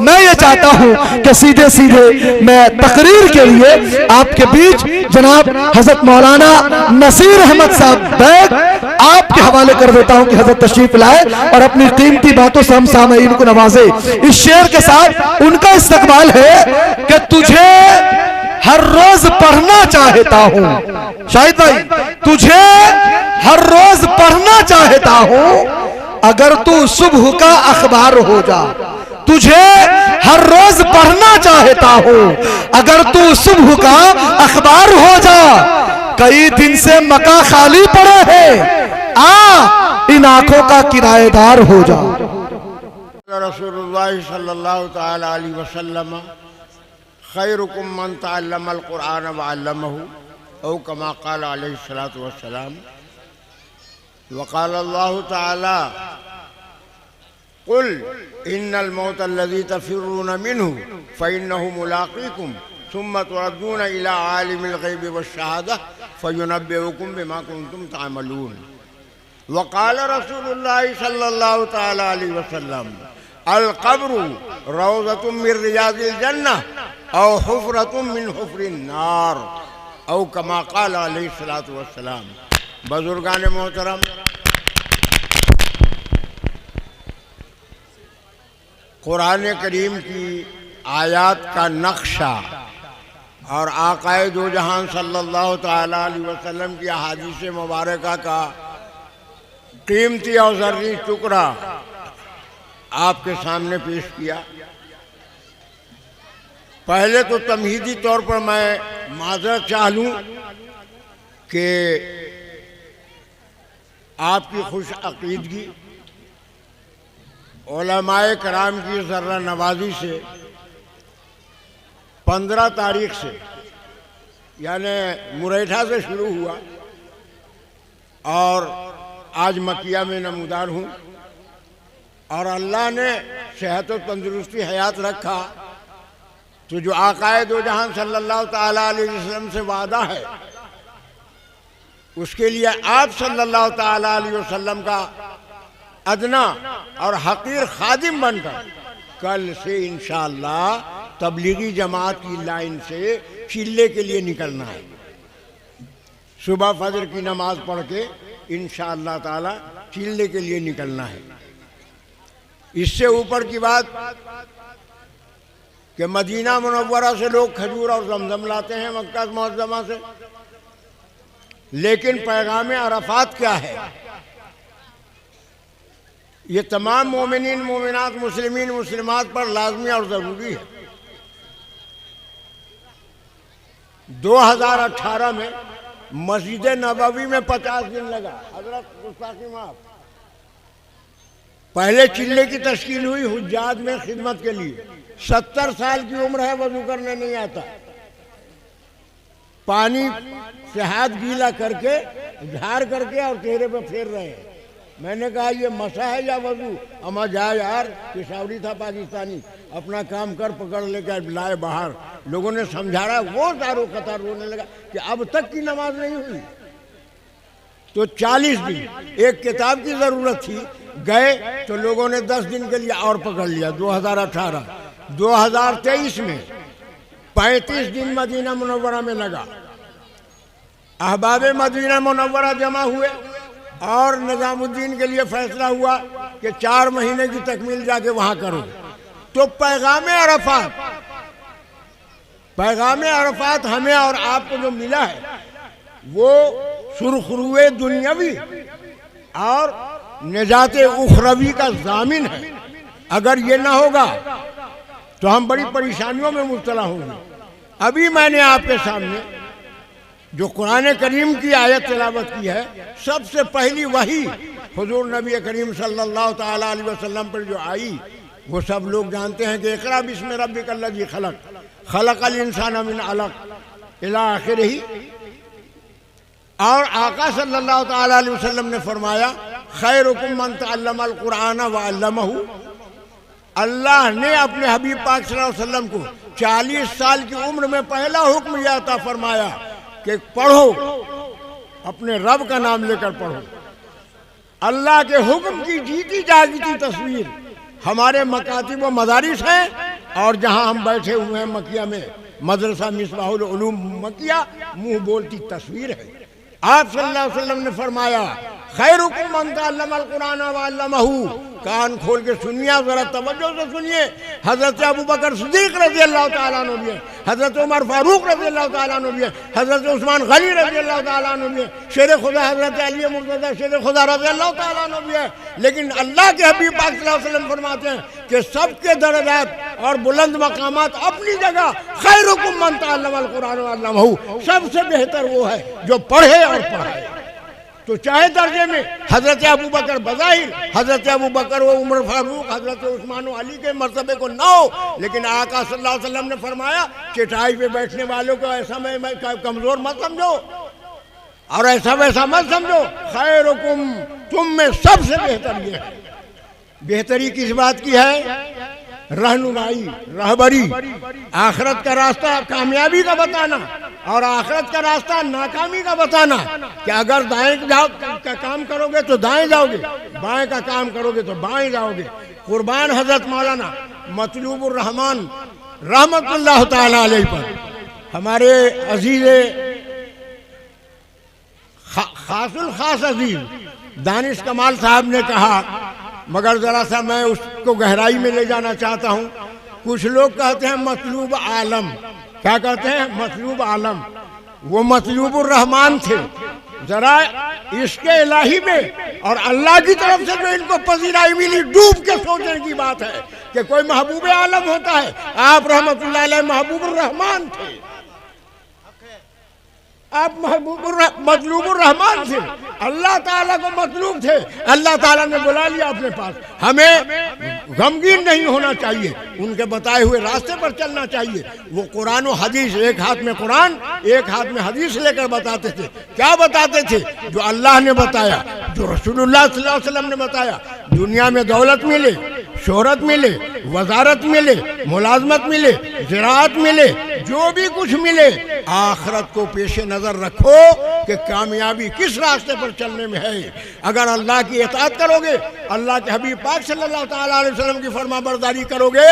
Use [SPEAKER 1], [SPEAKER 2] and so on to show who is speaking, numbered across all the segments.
[SPEAKER 1] میں یہ چاہتا ہوں کہ سیدھے سیدھے میں تقریر کے لیے آپ کے بیچ جناب حضرت مولانا نصیر احمد صاحب بیگ آپ کے حوالے کر دیتا ہوں کہ حضرت تشریف لائے اور اپنی قیمتی باتوں سے ہم سامعین کو نوازے۔ اس شعر کے ساتھ ان کا استقبال ہے کہ تجھے ہر روز پڑھنا چاہتا ہوں، شاہد بھائی تجھے ہر روز پڑھنا چاہتا ہوں اگر تو صبح کا اخبار ہو جا، تجھے ہر روز پڑھنا چاہتا ہوں اگر تو صبح کا اخبار ہو جا، کئی دن سے مکہ خالی پڑے ہیں ان آنکھوں کا کرایہ دار ہو جا۔
[SPEAKER 2] رسول اللہ صلی اللہ تعالی علیہ وسلم خیرکم من تعلم القرآن وعلمہ او کما قال علیہ الصلاۃ والسلام۔ وقال اللہ تعالی قل ان الموت الذي تفرون منه فإنه ملاقيكم ثم تردون الى عالم الغیب والشہادہ فینبئکم بما کنتم تعملون۔ وقال رسول اللہ صلی اللہ تعالی علیہ وسلم القبر روضۃ من ریاض الجنہ او حفرۃ من حفر النار او کما قال علیہ الصلاۃ والسلام۔ بزرگان محترم، قرآن کریم کی آیات کا نقشہ اور آقا دو جہان صلی اللہ تعالی علیہ وسلم کی احادیث مبارکہ کا قیمتی اور زرعی ٹکڑا آپ کے سامنے پیش کیا۔ پہلے تو تمہیدی طور پر میں معذرت چاہ لوں کہ آپ کی خوش عقیدگی، علماء کرام کی ذرہ نوازی سے 15 تاریخ سے یعنی مریٹھا سے شروع ہوا اور آج مکیہ میں نمودار ہوں، اور اللہ نے صحت و تندرستی حیات رکھا تو جو آقا دو جہان صلی اللہ تعالی علیہ وسلم سے وعدہ ہے اس کے لیے آپ صلی اللہ تعالی علیہ وسلم کا ادنا اور حقیر خادم بن کر کل سے انشاءاللہ تبلیغی جماعت کی لائن سے چلے کے لیے نکلنا ہے۔ صبح فجر کی نماز پڑھ کے انشاءاللہ تعالی چلے کے لیے نکلنا ہے۔ اس سے اوپر کی بات کہ مدینہ منورہ سے لوگ کھجور اور زمزم لاتے ہیں مکہ معظمہ سے، لیکن پیغام عرفات کیا ہے؟ یہ تمام مومنین مومنات مسلمین مسلمات پر لازمی اور ضروری ہے۔ 2018 میں مسجد نبوی میں 50 دن لگا، حضرت گستاخی معاف، پہلے چلے کی تشکیل ہوئی حجاج میں خدمت کے لیے۔ 70 سال کی عمر ہے، وضو کرنے نہیں آتا، پانی سے ہاتھ گیلا کر کے جھاڑ کر کے اور چہرے پہ پھیر رہے ہیں۔ میں نے کہا یہ مسح ہے یا وضو؟ اما جا یار، پشاوری تھا پاکستانی، اپنا کام کر، پکڑ لے کے لائے باہر۔ لوگوں نے سمجھا رہا، وہ دارو قطار رونے لگا کہ اب تک کی نماز نہیں ہوئی۔ تو 40 دن ایک کتاب کی ضرورت تھی، گئے تو لوگوں نے 10 دن کے لیے اور پکڑ لیا۔ 2018 2023 میں 35 دن مدینہ منورہ میں لگا۔ احباب مدینہ منورہ جمع ہوئے اور نظام الدین کے لیے فیصلہ ہوا کہ 4 مہینے کی تکمیل جا کے وہاں کرو۔ تو پیغام عرفات ہمیں اور آپ کو جو ملا ہے وہ سرخروئے دنیاوی اور نجات اخروی کا ضامن ہے۔ اگر یہ نہ ہوگا تو ہم بڑی پریشانیوں میں مبتلا ہوں گے۔ ابھی میں نے آپ کے سامنے جو قرآن کریم کی آیت تلاوت کی ہے، سب سے پہلی وحی حضور نبی کریم صلی اللہ تعالی علیہ وسلم پر جو آئی وہ سب لوگ جانتے ہیں کہ اقرأ بسم ربک الذی خلق خلق الانسان من علق الی آخرہ۔ اور آقا صلی اللہ تعالی علیہ وسلم نے فرمایا خیرکم من تعلم القرآن وعلمہ۔ اللہ نے اپنے حبیب پاک صلی اللہ علیہ وسلم کو 40 سال کی عمر میں پہلا حکم یہ عطا فرمایا کہ پڑھو، اپنے رب کا نام لے کر پڑھو۔ اللہ کے حکم کی جیتی جاگتی تصویر ہمارے مکاتب و مدارس ہیں، اور جہاں ہم بیٹھے ہوئے ہیں مکیہ میں مدرسہ مصباح العلوم مکیہ، منہ بولتی تصویر ہے۔ آپ صلی اللہ علیہ وسلم نے فرمایا خیرکم من تعلم القرآن وعلمہ، کان کھول کے سنیے، ذرا توجہ سے سنیے۔ حضرت ابوبکر صدیق رضی اللہ تعالیٰ عنہ بھی ہے، حضرت عمر فاروق رضی اللہ تعالیٰ عنہ بھی ہے، حضرت عثمان غنی رضی اللہ تعالیٰ عنہ بھی ہے، شیر خدا حضرت علی مرتضیٰ شیر خدا رضی اللہ تعالیٰ عنہ بھی ہے۔ لیکن اللہ کے حبیب پاک صلی اللہ علیہ وسلم فرماتے ہیں کہ سب کے درجات اور بلند مقامات اپنی جگہ، خیرکم من تعلم القرآن وعلمہ، سب سے بہتر وہ ہے جو پڑھے اور پڑھائے۔ تو چاہے درجے میں حضرت ابوبکر بظاہر حضرت ابوبکر و عمر فاروق حضرت عثمان و علی کے مرتبے کو نہ ہو، لیکن آقا صلی اللہ علیہ وسلم نے فرمایا چٹائی پہ بیٹھنے والوں کو ایسا میں کمزور مت سمجھو اور ایسا ویسا مت سمجھو۔ خیرکم، تم میں سب سے بہتر یہ ہے۔ بہتری کس بات کی ہے؟ رہنمائی، رہبری، آخرت کا راستہ کامیابی کا بتانا اور آخرت کا راستہ ناکامی کا بتانا، کہ اگر دائیں کا کام کرو گے تو دائیں جاؤ گے، بائیں کا کام کرو گے تو بائیں جاؤ گے۔ قربان حضرت مولانا مطلوب الرحمان رحمت اللہ تعالی علیہ پر، ہمارے عزیز خاص الخاص عزیز دانش کمال صاحب نے کہا، مگر ذرا سا میں اس کو گہرائی میں لے جانا چاہتا ہوں۔ کچھ لوگ کہتے ہیں مطلوب عالم، کیا کہتے ہیں؟ مطلوب عالم۔ وہ مطلوب الرحمان تھے۔ ذرا عشق الہی میں اور اللہ کی طرف سے جو ان کو پذیرائی ملی، ڈوب کے سوچنے کی بات ہے کہ کوئی محبوب عالم ہوتا ہے۔ آپ رحمت اللہ علیہ محبوب الرحمان تھے، آپ مطلوب الرحمان تھے، اللہ تعالیٰ کو مطلوب تھے، اللہ تعالیٰ نے بلا لیا اپنے پاس۔ ہمیں غمگین نہیں ہونا چاہیے، ان کے بتائے ہوئے راستے پر چلنا چاہیے۔ وہ قرآن و حدیث، ایک ہاتھ میں قرآن ایک ہاتھ میں حدیث لے کر بتاتے تھے۔ کیا بتاتے تھے؟ جو اللہ نے بتایا، جو رسول اللہ صلی اللہ علیہ وسلم نے بتایا۔ دنیا میں دولت ملے، شہرت ملے، وزارت ملے، ملازمت ملے، زراعت ملے، جو بھی کچھ ملے، آخرت کو پیش نظر رکھو کہ کامیابی کس راستے پر چلنے میں ہے۔ اگر اللہ کی اطاعت کرو گے، اللہ کے حبیب پاک صلی اللہ تعالیٰ علیہ وسلم کی فرما برداری کرو گے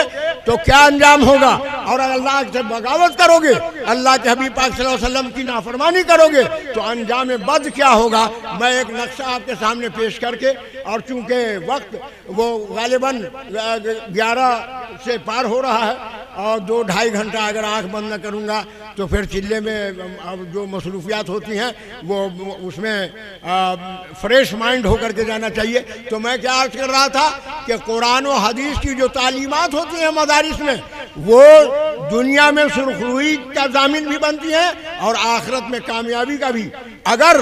[SPEAKER 2] تو کیا انجام ہوگا؟ اور اگر اللہ سے بغاوت کرو گے، اللہ کے حبیب پاک صلی اللہ علیہ وسلم کی نافرمانی کرو گے تو انجام بد کیا ہوگا؟ میں ایک نقشہ آپ کے سامنے پیش کر کے، اور چونکہ وقت وہ غالباً 11 سے پار ہو رہا ہے اور 2-2.5 گھنٹہ اگر آنکھ بند نہ کروں گا تو پھر چلے میں جو مصروفیات ہوتی ہیں وہ اس میں فریش مائنڈ ہو کر کے جانا چاہیے۔ تو میں کیا عرض کر رہا تھا کہ قرآن و حدیث کی جو تعلیمات ہوتی ہیں مدارس میں، وہ دنیا میں سرخروئی کا ضامن بھی بنتی ہیں اور آخرت میں کامیابی کا بھی۔ اگر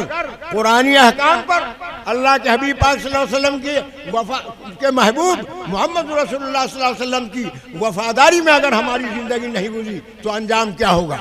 [SPEAKER 2] قرآنی احکام پر اللہ کے حبیب پاک صلی اللہ علیہ وسلم کے محبوب محمد رسول اللہ صلی اللہ علیہ وسلم کی وفاداری میں اگر ہماری زندگی نہیں گزری تو انجام کیا ہوگا؟